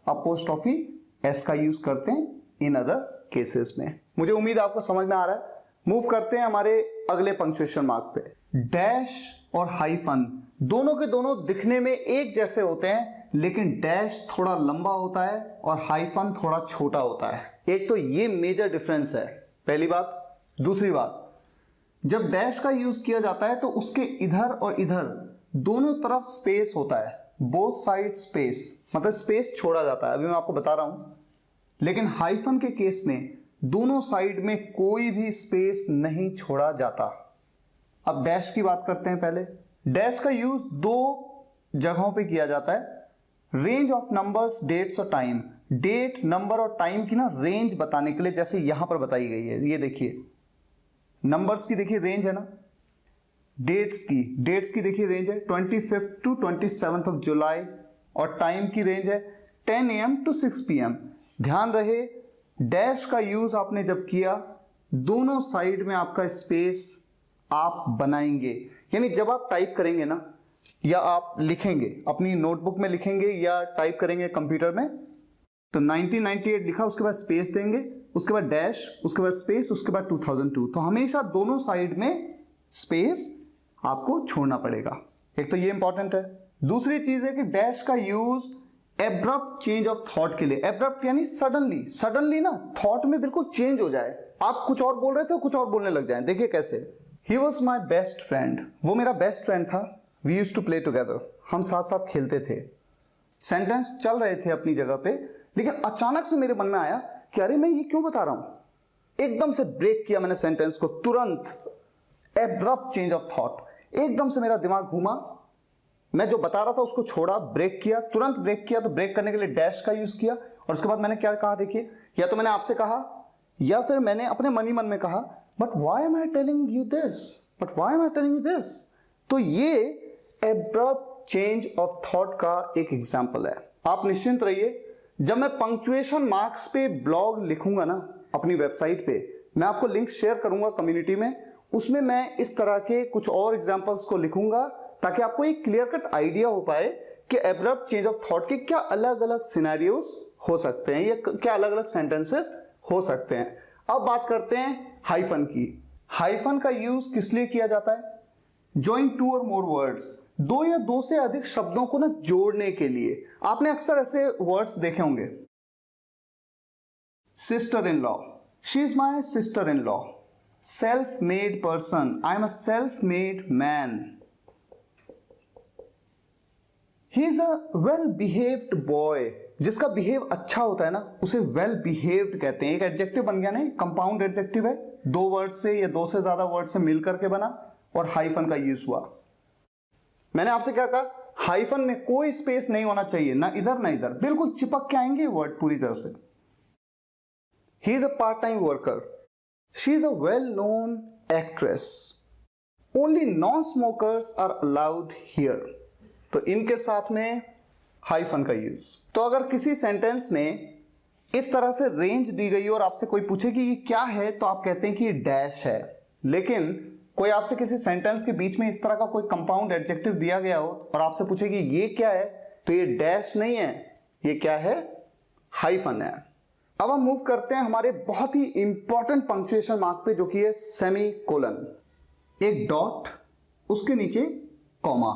Speaker 1: अपोस्ट्रोफी एस का यूज करते हैं इन अदर केसेस में। मुझे उम्मीद आपको समझ में आ रहा है। मूव करते हैं हमारे अगले पंक्चुएशन मार्क पे। डैश और हाइफन दोनों के दोनों दिखने में एक जैसे होते हैं, लेकिन डैश थोड़ा लंबा होता है और हाइफन थोड़ा छोटा होता है। एक तो ये मेजर डिफरेंस है, पहली बात। दूसरी बात, जब डैश का यूज किया जाता है तो उसके इधर और इधर दोनों तरफ स्पेस होता है, बोथ साइड स्पेस, मतलब स्पेस छोड़ा जाता है, अभी मैं आपको बता रहा हूं। लेकिन हाइफन के केस में दोनों साइड में कोई भी स्पेस नहीं छोड़ा जाता। अब डैश की बात करते हैं। पहले डैश का यूज दो जगहों पे किया जाता है, रेंज ऑफ नंबर्स, डेट्स और टाइम। डेट, नंबर और टाइम की ना रेंज बताने के लिए, जैसे यहां पर बताई गई है, ये देखिए नंबर्स की देखिए रेंज है ना, डेट्स की देखिए रेंज है 25 टू 27 ऑफ जुलाई, और टाइम की रेंज है 10 AM टू 6 PM। ध्यान रहे, डैश का यूज आपने जब किया, दोनों साइड में आपका स्पेस आप बनाएंगे, यानी जब आप टाइप करेंगे ना, या आप लिखेंगे अपनी नोटबुक में लिखेंगे या टाइप करेंगे कंप्यूटर में, तो 1998 लिखा, उसके बाद स्पेस देंगे, उसके बाद डैश, उसके बाद स्पेस, उसके बाद 2002। तो हमेशा दोनों साइड में स्पेस आपको छोड़ना पड़ेगा। एक तो ये इंपॉर्टेंट है। दूसरी चीज है कि डैश का use abrupt change of thought के लिए। एब्रप्ट यानी सडनली ना थॉट में बिल्कुल चेंज हो जाए, आप कुछ और बोल रहे थे कुछ और बोलने लग जाए। देखिए कैसे, he was my best friend, वो मेरा बेस्ट फ्रेंड था, we used to play together, हम साथ साथ खेलते थे। सेंटेंस चल रहे थे अपनी जगह पे, लेकिन अचानक से मेरे मन में आया कि अरे मैं ये क्यों बता रहा हूं, एकदम से ब्रेक किया मैंने सेंटेंस को, तुरंत एब्रप्ट चेंज ऑफ थॉट, एकदम से मेरा दिमाग घूमा, मैं जो बता रहा था उसको छोड़ा, ब्रेक किया, तुरंत ब्रेक किया। तो ब्रेक करने के लिए डैश का यूज किया, और उसके बाद मैंने क्या कहा, देखिए, या तो मैंने आपसे कहा या फिर मैंने अपने मन ही मन में कहा, but why am I telling you this, तो ये एब्रप्ट चेंज ऑफ थॉट का एक एग्जाम्पल है। आप निश्चिंत रहिए, जब मैं पंक्चुएशन मार्क्स पे ब्लॉग लिखूंगा ना अपनी वेबसाइट पे, मैं आपको लिंक शेयर करूंगा कम्युनिटी में, उसमें मैं इस तरह के कुछ और एग्जांपल्स को लिखूंगा, ताकि आपको एक क्लियर कट आइडिया हो पाए कि एब्रप्ट चेंज ऑफ थॉट के क्या अलग अलग सिनेरियोज हो सकते हैं, या क्या अलग अलग सेंटेंसेस हो सकते हैं। अब बात करते हैं हाइफन की। हाइफन का यूज किस लिए किया जाता है? जॉइन टू और मोर वर्ड्स, दो या दो से अधिक शब्दों को ना जोड़ने के लिए। आपने अक्सर ऐसे वर्ड्स देखे होंगे, sister in law, she is my sister in law, self made person, I am a self made man, he is a well behaved boy, जिसका बिहेव अच्छा होता है ना उसे वेल बिहेव्ड कहते हैं। एक एडजेक्टिव बन गया ना, कंपाउंड एडजेक्टिव है, दो वर्ड से या दो से ज्यादा वर्ड से मिलकर के बना, और हाइफन का यूज हुआ। मैंने आपसे क्या कहा, हाइफन में कोई स्पेस नहीं होना चाहिए, ना इधर ना इधर, बिल्कुल चिपक के आएंगे वर्ड पूरी तरह से। He is a part time worker, she is a well known actress, only non smokers are allowed here. तो इनके साथ में हाइफन का यूज। तो अगर किसी सेंटेंस में इस तरह से रेंज दी गई और आपसे कोई पूछे कि ये क्या है, तो आप कहते हैं कि ये डैश है। लेकिन कोई आपसे किसी सेंटेंस के बीच में इस तरह का कोई कंपाउंड एडजेक्टिव दिया गया हो और आपसे पूछे कि ये क्या है, तो ये डैश नहीं है, ये क्या है, हाइफन है। अब हम मूव करते हैं हमारे बहुत ही इंपॉर्टेंट पंक्चुएशन मार्क पे, जो कि है सेमी कोलन। एक डॉट, उसके नीचे कॉमा।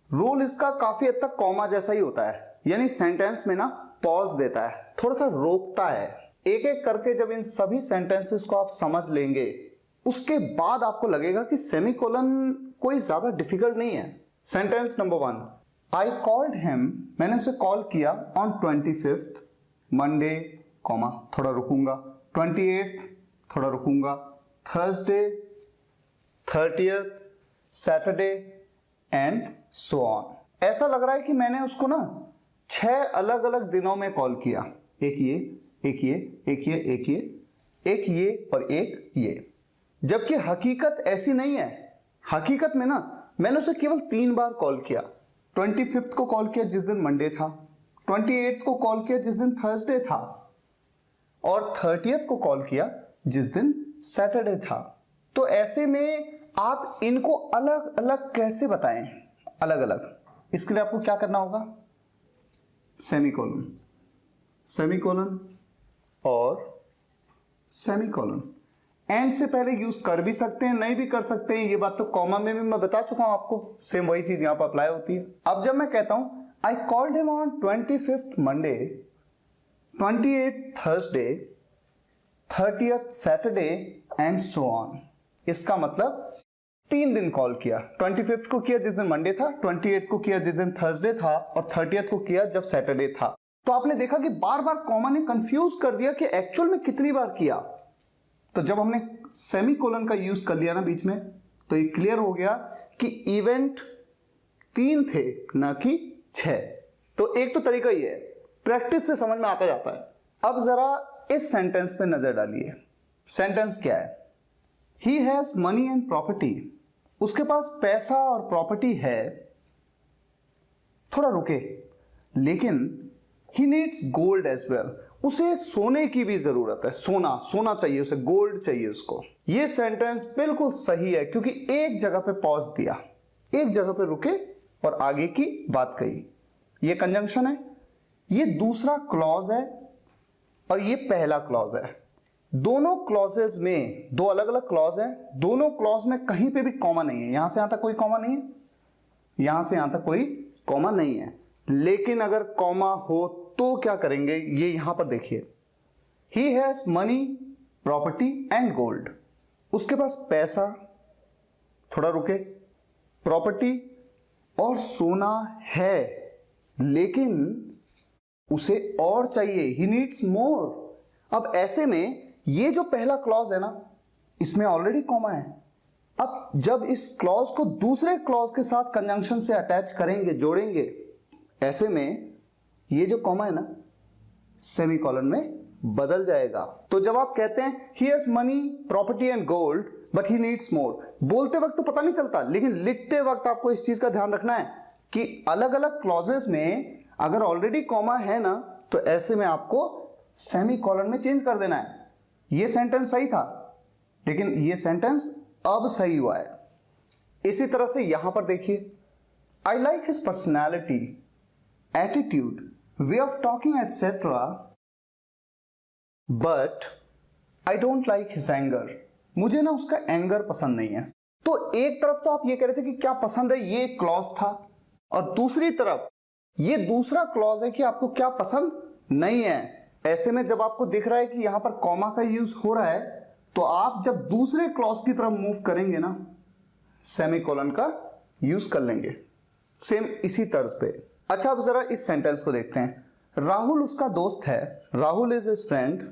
Speaker 1: रोल इसका काफी हद तक कॉमा जैसा ही होता है, यानी सेंटेंस में ना पॉज देता है, थोड़ा सा रोकता है। एक एक करके जब इन सभी सेंटेंसेस को आप समझ लेंगे, उसके बाद आपको लगेगा कि सेमीकोलन कोई ज्यादा डिफिकल्ट नहीं है। Sentence number 1, I called him, मैंने उसे कॉल किया ऑन 25th मंडे, कॉमा, थोड़ा रुकूंगा, 28th थोड़ा रुकूंगा, Thursday, 30th, Saturday and so on. ऐसा लग रहा है कि मैंने उसको ना 6 अलग अलग दिनों में कॉल किया। एक ये, एक ये, एक ये, एक ये, एक ये और एक ये। जबकि हकीकत ऐसी नहीं है। हकीकत में ना मैंने उसे केवल 3 बार कॉल किया। 25th को कॉल किया जिस दिन मंडे था, 28th को कॉल किया जिस दिन थर्सडे था, और 30th को कॉल किया जिस दिन सैटरडे था। तो ऐसे में आप इनको अलग अलग कैसे बताएं? अलग अलग, इसके लिए आपको क्या करना होगा? सेमीकोलन, सेमीकोलन और सेमीकोलन। एंड से पहले यूज कर भी सकते हैं, नहीं भी कर सकते हैं, ये बात तो कॉमा में भी मैं बता चुका हूं आपको। सेम वही चीज यहां पर अप्लाई होती है। अब जब मैं कहता हूं I called him on 25th Monday, 28th Thursday, 30th Saturday and so on, इसका मतलब 3 दिन कॉल किया। 25th को किया जिस दिन मंडे था, 28th को किया जिस दिन थर्सडे था, और 30th को किया जब सैटरडे था। तो आपने देखा कि बार बार कॉमा ने कंफ्यूज कर दिया कि एक्चुअल में कितनी बार किया। तो जब हमने सेमीकोलन का यूज कर लिया ना बीच में, तो ये क्लियर हो गया कि इवेंट 3 थे ना कि 6। तो एक तो तरीका ये है, प्रैक्टिस से समझ में आता जाता है। अब जरा इस सेंटेंस पे नजर डालिए। सेंटेंस क्या है? He has money and property, उसके पास पैसा और प्रॉपर्टी है। थोड़ा रुके, लेकिन he needs gold as well, उसे सोने की भी जरूरत है। सोना, सोना चाहिए उसे, गोल्ड चाहिए उसको। ये सेंटेंस बिल्कुल सही है क्योंकि एक जगह पे पॉज दिया, एक जगह पे रुके और आगे की बात कही। ये कंजंक्शन है, ये दूसरा क्लॉज है और ये पहला क्लॉज है। दोनों क्लॉजेस में 2 अलग अलग क्लॉज हैं। दोनों क्लॉज में कहीं पे भी कॉमा नहीं है। यहां से यहां तक कोई कॉमा नहीं है, यहां से यहां तक कोई कॉमा नहीं है। लेकिन अगर कॉमा हो तो क्या करेंगे, ये यहां पर देखिए। ही has money, property and gold, उसके पास पैसा, थोड़ा रुके, प्रॉपर्टी और सोना है, लेकिन उसे और चाहिए। He needs more. अब ऐसे में ये जो पहला क्लॉज है ना, इसमें ऑलरेडी कॉमा है। अब जब इस क्लॉज को दूसरे क्लॉज के साथ कंजंक्शन से अटैच करेंगे, जोड़ेंगे, ऐसे में ये जो कॉमा है ना सेमीकोलन में बदल जाएगा। तो जब आप कहते हैं ही has money, property and gold but he needs more, बोलते वक्त तो पता नहीं चलता, लेकिन लिखते वक्त आपको इस चीज का ध्यान रखना है कि अलग अलग क्लॉजेस में अगर ऑलरेडी कॉमा है ना, तो ऐसे में आपको सेमीकोलन में चेंज कर देना है। ये सेंटेंस सही था, लेकिन ये सेंटेंस अब सही हुआ है। इसी तरह से यहां पर देखिए, I like his personality, attitude, way of talking etcetera, but I don't like his anger, मुझे ना उसका एंगर पसंद नहीं है। तो एक तरफ तो आप ये कह रहे थे कि क्या पसंद है, ये क्लॉज था, और दूसरी तरफ ये दूसरा क्लॉज है कि आपको क्या पसंद नहीं है। ऐसे में जब आपको दिख रहा है कि यहां पर कॉमा का यूज हो रहा है, तो आप जब दूसरे क्लॉज की तरफ मूव करेंगे ना, सेमीकोलन का यूज कर लेंगे। सेम इसी तर्ज पे। अच्छा, अब जरा इस सेंटेंस को देखते हैं। राहुल उसका दोस्त है, Rahul is his friend,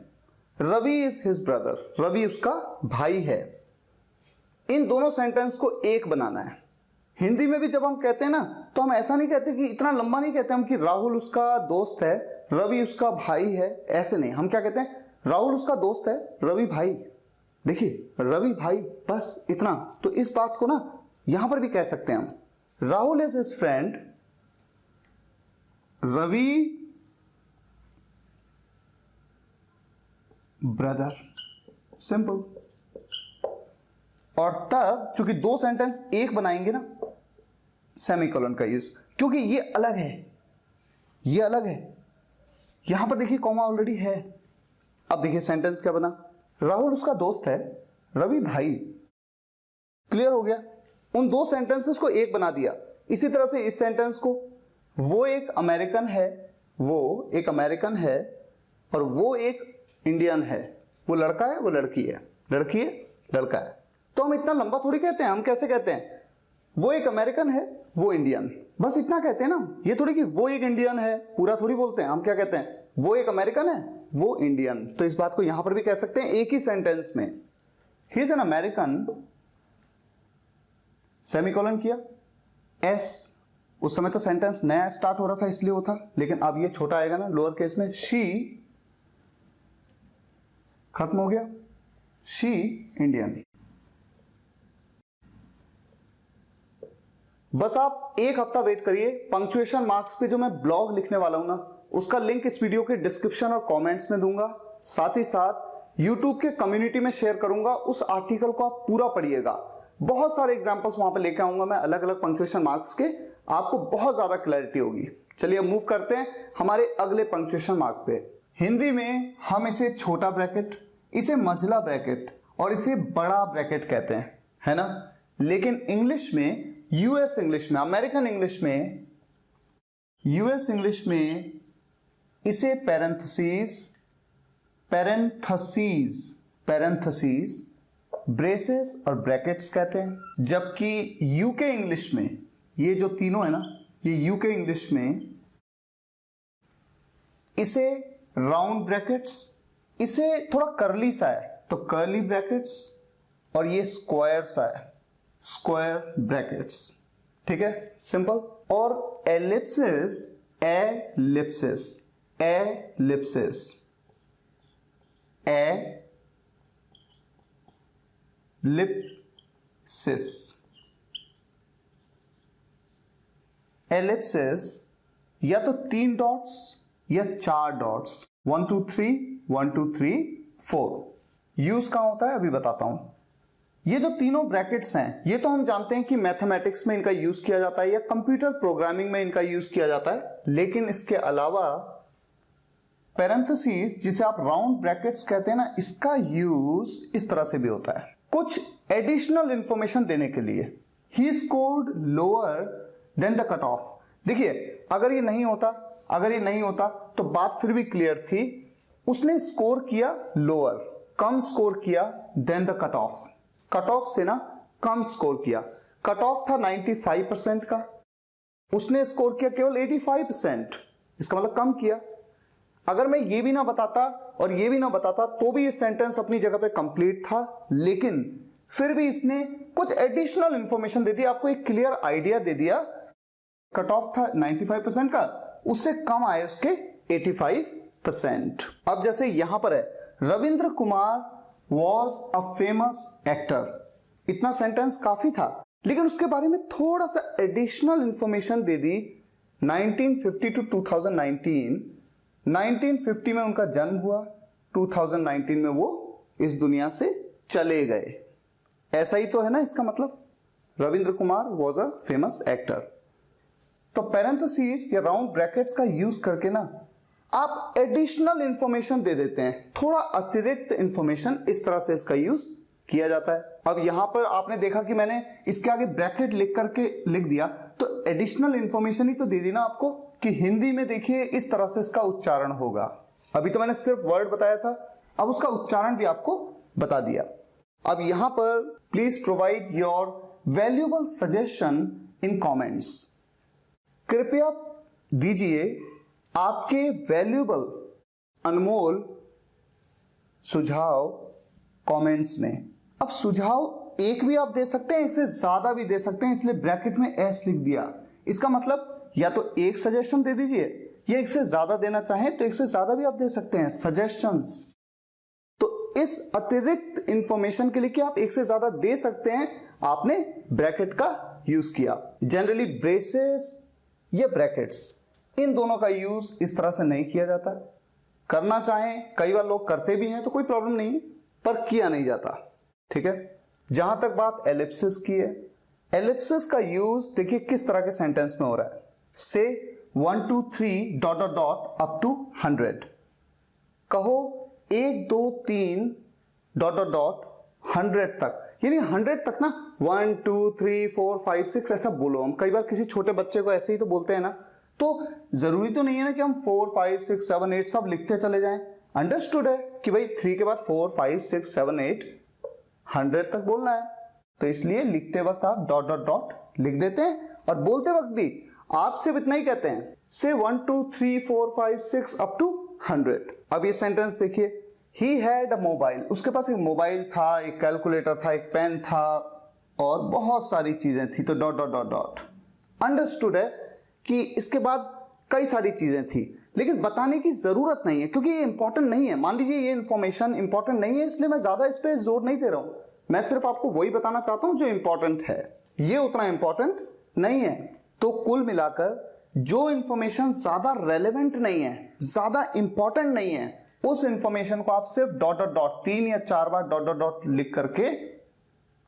Speaker 1: Ravi is his brother, Ravi उसका भाई है। इन दोनों सेंटेंस को एक बनाना है। हिंदी में भी जब हम कहते हैं ना, तो हम ऐसा नहीं कहते कि इतना लंबा नहीं कहते हम कि राहुल उसका दोस्त है, रवि उसका भाई है, ऐसे नहीं। हम क्या कहते हैं, राहुल उसका दोस्त है, रवि भाई। देखिए, रवि भाई, बस इतना। तो इस बात को ना यहां पर भी कह सकते हैं हम, Rahul is his friend, Ravi brother, simple. और तब चूंकि 2 सेंटेंस एक बनाएंगे ना, सेमीकोलन का यूज, क्योंकि ये अलग है, ये अलग है। यहां पर देखिए कॉमा ऑलरेडी है। अब देखिए सेंटेंस क्या बना, राहुल उसका दोस्त है, रवि भाई। क्लियर हो गया? उन 2 सेंटेंसेस को एक बना दिया। इसी तरह से इस सेंटेंस को, वो एक अमेरिकन है, वो एक अमेरिकन है, और वो एक इंडियन है। वो लड़का है, वो लड़की है, लड़की है, लड़का है। तो हम इतना लंबा थोड़ी कहते हैं। हम कैसे कहते हैं, वो एक अमेरिकन है, वो इंडियन, बस इतना कहते हैं ना। ये थोड़ी कि वो एक इंडियन है, पूरा थोड़ी बोलते हैं। हम क्या कहते हैं, वो एक अमेरिकन है, वो इंडियन। तो इस बात को यहां पर भी कह सकते हैं एक ही सेंटेंस में। He is an American, semicolon किया, एस। उस समय तो सेंटेंस नया स्टार्ट हो रहा था इसलिए वो था, लेकिन अब ये छोटा आएगा ना लोअर केस में। शी खत्म हो गया। She Indian. बस आप एक हफ्ता वेट करिए, पंक्चुएशन मार्क्स पे जो मैं ब्लॉग लिखने वाला हूं ना, उसका लिंक इस वीडियो के डिस्क्रिप्शन और कमेंट्स में दूंगा। साथ ही साथ यूट्यूब के कम्युनिटी में शेयर करूंगा। उस आर्टिकल को आप पूरा पढ़िएगा। बहुत सारे एग्जांपल्स वहां पे लेकर आऊंगा मैं अलग अलग पंक्चुएशन मार्क्स के, आपको बहुत ज्यादा क्लैरिटी होगी। चलिए अब मूव करते हैं हमारे अगले पंक्चुएशन मार्क पे। हिंदी में हम इसे छोटा ब्रैकेट, इसे मंझला ब्रैकेट और इसे बड़ा ब्रैकेट कहते हैं, है ना। लेकिन इंग्लिश में, यूएस इंग्लिश में, अमेरिकन इंग्लिश में, यूएस इंग्लिश में इसे पैरेंथेसिस, पैरेंथेसिस, ब्रेसेस और ब्रैकेट्स कहते हैं। जबकि यूके इंग्लिश में, ये जो तीनों है ना, ये यूके इंग्लिश में इसे राउंड ब्रैकेट्स, इसे थोड़ा कर्ली सा है तो कर्ली ब्रैकेट्स, और ये स्क्वायर सा है, स्क्वायर ब्रैकेट्स। ठीक है, सिंपल। और Ellipsis, Ellipsis, Ellipsis, Ellipsis, Ellipsis या तो 3 डॉट्स या 4 डॉट्स, 1 2 3 1 2 3 4। यूज कहां होता है अभी बताता हूं। ये जो तीनों ब्रैकेट्स हैं, ये तो हम जानते हैं कि मैथमेटिक्स में इनका यूज किया जाता है या कंप्यूटर प्रोग्रामिंग में इनका यूज किया जाता है। लेकिन इसके अलावा पैरेंथेसिस, जिसे आप राउंड ब्रैकेट्स कहते हैं ना, इसका यूज इस तरह से भी होता है कुछ एडिशनल इंफॉर्मेशन देने के लिए। He scored lower than the cut of. देखिए, अगर ये नहीं होता तो बात फिर भी क्लियर थी। उसने स्कोर किया लोअर, कम स्कोर किया than the cut off. Cut off से ना कम स्कोर किया। कट ऑफ था 95% का, उसने स्कोर किया केवल 85%, इसका मतलब कम किया। अगर मैं ये भी ना बताता और ये भी ना बताता तो भी ये सेंटेंस अपनी जगह पे कंप्लीट था, लेकिन फिर भी इसने कुछ एडिशनल इंफॉर्मेशन दे दी, आपको एक क्लियर आइडिया दे दिया। कट ऑफ था 95% का, उससे कम आए उसके 85%। अब जैसे यहां पर है, Ravindra Kumar was a famous actor. इतना सेंटेंस काफी था, लेकिन उसके बारे में थोड़ा सा एडिशनल इंफॉर्मेशन दे दी। 1950 टू 2019, 1950 में उनका जन्म हुआ, 2019 में वो इस दुनिया से चले गए। ऐसा ही तो है ना इसका मतलब, Ravindra Kumar was a famous actor. तो पैरेंथेसिस या राउंड ब्रैकेट्स का यूज करके ना आप एडिशनल इंफॉर्मेशन दे देते हैं, थोड़ा अतिरिक्त इंफॉर्मेशन, इस तरह से इसका यूज किया जाता है। अब यहां पर आपने देखा कि मैंने इसके आगे ब्रैकेट लिख करके लिख दिया, तो एडिशनल इंफॉर्मेशन ही तो दे दी ना आपको कि हिंदी में देखिए इस तरह से इसका उच्चारण होगा। अभी तो मैंने सिर्फ वर्ड बताया था, अब उसका उच्चारण भी आपको बता दिया। अब यहां पर please provide your valuable suggestion in comments. कृपया दीजिए आपके वैल्यूएबल, अनमोल सुझाव कमेंट्स में। अब सुझाव एक भी आप दे सकते हैं, एक से ज्यादा भी दे सकते हैं, इसलिए ब्रैकेट में एस लिख दिया। इसका मतलब या तो एक सजेशन दे दीजिए, या एक से ज्यादा देना चाहें तो एक से ज्यादा भी आप दे सकते हैं सजेशंस। तो इस अतिरिक्त इंफॉर्मेशन के लिए कि आप एक से ज्यादा दे सकते हैं, आपने ब्रैकेट का यूज किया। जनरली ब्रेसेस या ब्रैकेट्स, इन दोनों का यूज इस तरह से नहीं किया जाता। करना चाहें, कई बार लोग करते भी हैं तो कोई प्रॉब्लम नहीं है, पर किया नहीं जाता। ठीक है, जहां तक बात एलिप्सिस की है, एलिप्सिस का यूज देखिए किस तरह के सेंटेंस में हो रहा है। से 1 2 3 dot dot dot up to 100। कहो 1 2 3 डॉट डॉट डॉट 100 तक, यानी 100 तक ना 1 2 3 4 5 6 ऐसा बोलो। हम कई बार किसी छोटे बच्चे को ऐसे ही तो बोलते हैं ना, तो जरूरी तो नहीं है ना कि हम 4 5 6 7 8 सब लिखते चले जाएं। अंडरस्टूड है कि भाई 3 के बाद 4 5 6 7 8 100 तक बोलना है, तो इसलिए लिखते वक्त आप डॉट डॉट डॉट लिख देते हैं, और बोलते वक्त भी आप सिर्फ इतना ही कहते हैं, से 1 2 3 4 5 6 अप टू 100। अब ये सेंटेंस देखिए, ही हैड अ मोबाइल, उसके पास एक मोबाइल था, एक कैलकुलेटर था, एक पेन था और बहुत सारी चीजें थी, तो dot dot dot dot. Understood है कि इसके बाद कई सारी चीजें थी, लेकिन बताने की जरूरत नहीं है क्योंकि ये इंपॉर्टेंट नहीं है। मान लीजिए ये इन्फॉर्मेशन इंपॉर्टेंट नहीं है, इसलिए मैं ज्यादा इस पे जोर नहीं दे रहा हूं। मैं सिर्फ आपको वही बताना चाहता हूं जो इंपॉर्टेंट है, ये उतना इंपॉर्टेंट नहीं है। तो कुल मिलाकर जो इंफॉर्मेशन ज्यादा रेलेवेंट नहीं है, ज्यादा इंपॉर्टेंट नहीं है, उस इंफॉर्मेशन को आप सिर्फ डॉट डॉट डॉट 3 या 4 बार डॉट डॉट डॉट लिख करके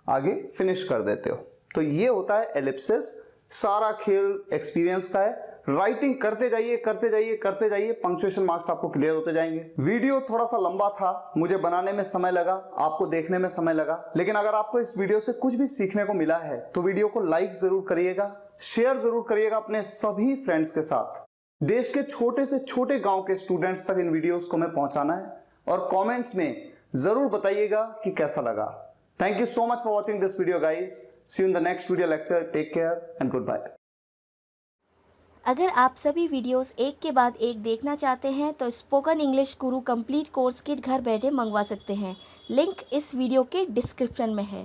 Speaker 1: आगे फिनिश कर देते हो। तो ये होता है एलिप्सिस। सारा खेल एक्सपीरियंस का है। राइटिंग करते जाइए करते जाइए करते जाइए, पंक्चुएशन मार्क्स आपको क्लियर होते जाएंगे। वीडियो थोड़ा सा लंबा था, मुझे बनाने में समय लगा, आपको देखने में समय लगा, लेकिन अगर आपको इस वीडियो से कुछ भी सीखने को मिला है तो वीडियो को लाइक जरूर करिएगा, शेयर जरूर करिएगा अपने सभी फ्रेंड्स के साथ। देश के छोटे से छोटे गांव के स्टूडेंट्स तक इन वीडियोस को मैं पहुंचाना है, और कमेंट्स में जरूर बताइएगा कि कैसा लगा। Thank you so much for watching this video guys. See you in the next video lecture. Take care and goodbye.
Speaker 2: अगर आप सभी वीडियोस एक के बाद एक देखना चाहते हैं तो स्पोकन इंग्लिश गुरु कंप्लीट कोर्स किट घर बैठे मंगवा सकते हैं। लिंक इस वीडियो के डिस्क्रिप्शन में है।